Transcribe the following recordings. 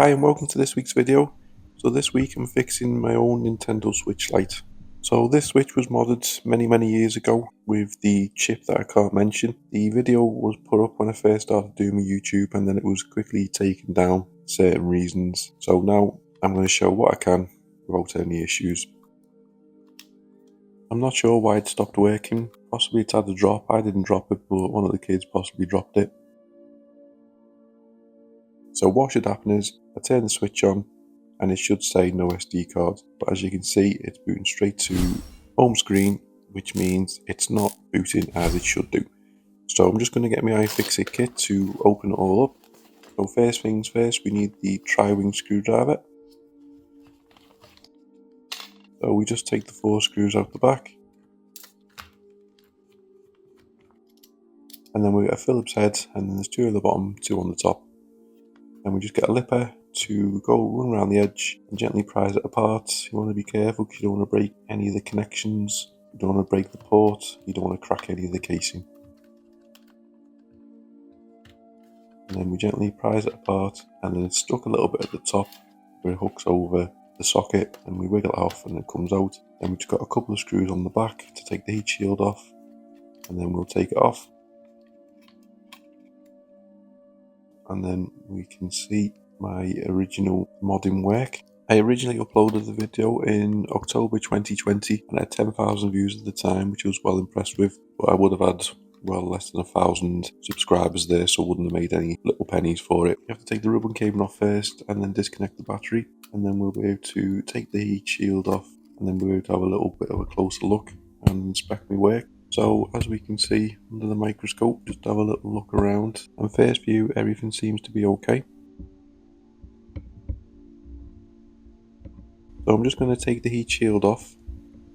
Hi and welcome to this week's video. So this week I'm fixing my own Nintendo Switch Lite. So this Switch was modded many years ago with the chip that I can't mention. The video was put up when I first started doing my YouTube and then it was quickly taken down for certain reasons. So now I'm going to show what I can without any issues. I'm not sure why it stopped working. Possibly it's had a drop. I didn't drop it, but one of the kids possibly dropped it. So what should happen is I turn the switch on and it should say no SD card, but as you can see it's booting straight to home screen, which means it's not booting as it should do. So I'm just going to get my iFixit kit to open it all up. So first things first, we need the tri-wing screwdriver. So we just take the 4 screws out the back, and then we get a Phillips head, and then there's 2 at the bottom, 2 on the top. And we just get a lipper to go run around the edge and gently prise it apart. You want to be careful because you don't want to break any of the connections, you don't want to break the port, you don't want to crack any of the casing. And then we gently prise it apart, and then it's stuck a little bit at the top where it hooks over the socket, and we wiggle it off and it comes out. Then we've just got a couple of screws on the back to take the heat shield off, and then we'll take it off. And then we can see my original modding work. I originally uploaded the video in October 2020 and I had 10,000 views at the time, which I was well impressed with, but I would have had well less than 1,000 subscribers there, so I wouldn't have made any little pennies for it. You have to take the ribbon cable off first and then disconnect the battery, and then we'll be able to take the heat shield off, and then we'll be able to have a little bit of a closer look and inspect my work. So as we can see under the microscope, just have a little look around, and first view everything seems to be okay. So I'm just going to take the heat shield off,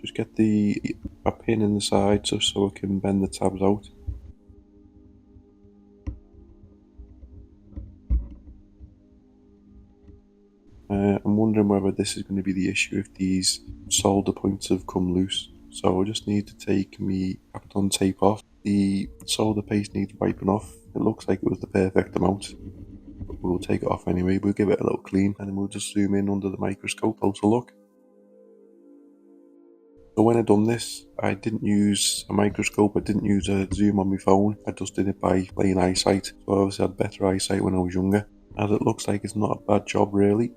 just get a pin in the side so I can bend the tabs out. I'm wondering whether this is going to be the issue if these solder points have come loose. So I just need to take my Kapton tape off. The solder paste needs wiping off. It looks like it was the perfect amount, but we'll take it off anyway. We'll give it a little clean and then we'll just zoom in under the microscope, closer look. So when I done this, I didn't use a microscope, I didn't use a zoom on my phone, I just did it by plain eyesight. So I obviously had better eyesight when I was younger, as it looks like it's not a bad job really.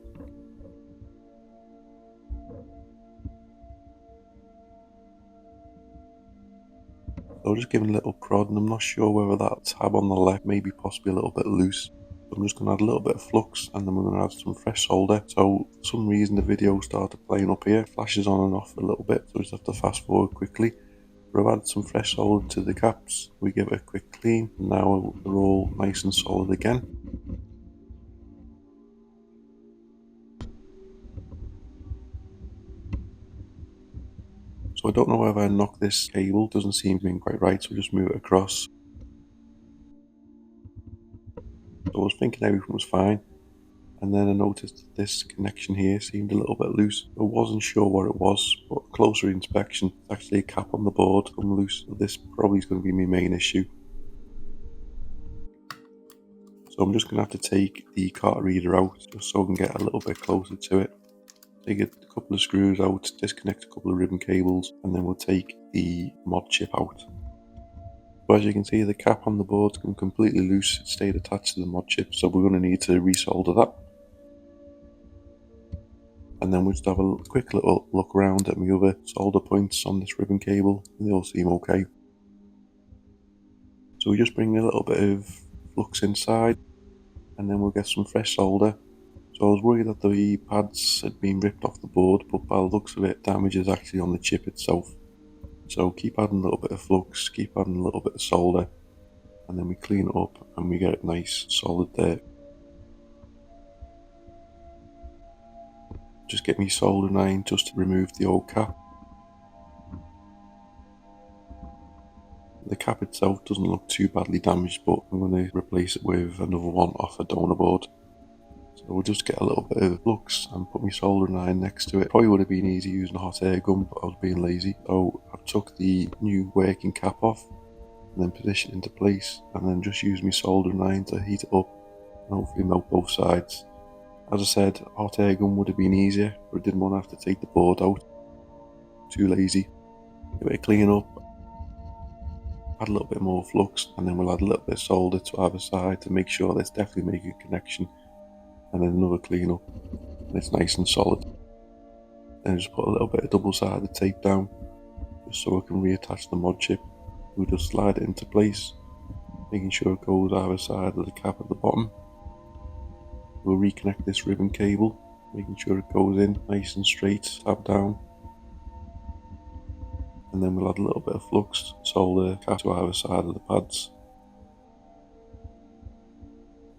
So just giving a little prod, and I'm not sure whether that tab on the left may be possibly a little bit loose. So I'm just going to add a little bit of flux, and then we're going to add some fresh solder. So for some reason the video started playing up here, flashes on and off a little bit, so we just have to fast forward quickly. We've added some fresh solder to the caps, we give it a quick clean, and now they're all nice and solid again. So I don't know whether I knocked this cable, doesn't seem to be quite right, so just move it across. So I was thinking everything was fine, and then I noticed that this connection here seemed a little bit loose. I wasn't sure what it was, but closer inspection, it's actually a cap on the board come loose, so this probably is going to be my main issue. So I'm just going to have to take the card reader out, just so I can get a little bit closer to it. Take a couple of screws out, disconnect a couple of ribbon cables, and then we'll take the mod chip out. So as you can see, the cap on the board's come completely loose, it stayed attached to the mod chip, so we're going to need to resolder that. And then we'll just have a quick little look around at my other solder points on this ribbon cable, and they all seem okay. So we just bring a little bit of flux inside, and then we'll get some fresh solder. So I was worried that the pads had been ripped off the board, but by the looks of it, damage is actually on the chip itself. So keep adding a little bit of flux, keep adding a little bit of solder, and then we clean it up and we get it nice solid there. Just get me soldering iron just to remove the old cap. The cap itself doesn't look too badly damaged, but I'm going to replace it with another one off a donor board. So we'll just get a little bit of flux and put my soldering iron next to it. Probably would have been easy using a hot air gun, but I was being lazy. So I took the new working cap off and then position it into place, and then just use my soldering iron to heat it up and hopefully melt both sides. As I said, hot air gun would have been easier, but I didn't want to have to take the board out. Too lazy. Give it a clean up, add a little bit more flux, and then we'll add a little bit of solder to either side to make sure that's definitely making a connection, and then another clean up, and it's nice and solid. Then just put a little bit of double-sided tape down, just so I can reattach the mod chip. We'll just slide it into place, making sure it goes either side of the cap at the bottom. We'll reconnect this ribbon cable, making sure it goes in nice and straight, tab down. And then we'll add a little bit of flux, solder cap to either side of the pads.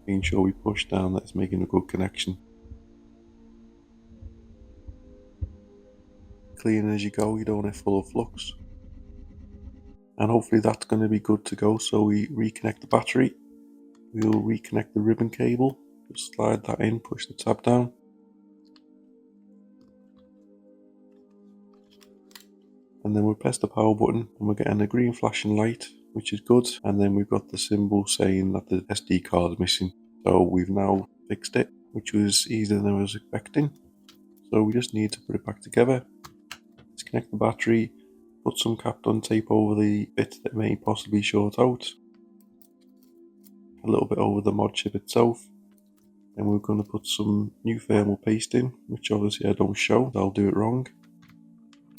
Making sure we push down that it's making a good connection. Clean as you go, you don't want it full of flux. And hopefully that's going to be good to go. So we reconnect the battery. We'll reconnect the ribbon cable. Just slide that in, push the tab down. And then we'll press the power button and we're getting a green flashing light, which is good. And then we've got the symbol saying that the SD card is missing. So we've now fixed it, which was easier than I was expecting. So we just need to put it back together. Disconnect the battery, put some Kapton tape over the bit that may possibly short out. A little bit over the mod chip itself. Then we're going to put some new thermal paste in, which obviously I don't show, I'll do it wrong.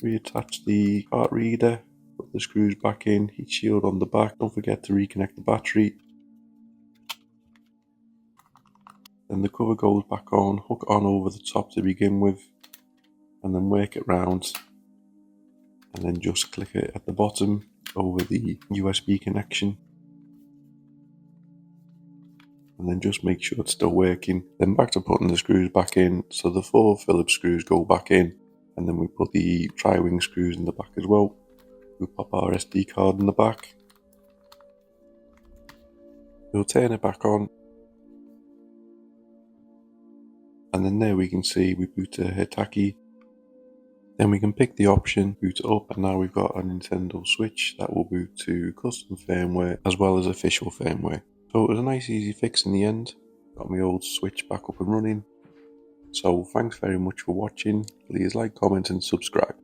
Reattach the card reader, put the screws back in, heat shield on the back, don't forget to reconnect the battery. Then the cover goes back on, hook on over the top to begin with, and then work it round, and then just click it at the bottom over the USB connection. And then just make sure it's still working. Then back to putting the screws back in, so the 4 Phillips screws go back in, and then we put the tri-wing screws in the back as well. We'll pop our SD card in the back. We'll turn it back on, and then there we can see we boot to Hitachi. Then we can pick the option, boot it up, and now we've got a Nintendo Switch that will boot to custom firmware as well as official firmware. So it was a nice easy fix in the end. Got my old Switch back up and running. So thanks very much for watching. Please like, comment and subscribe.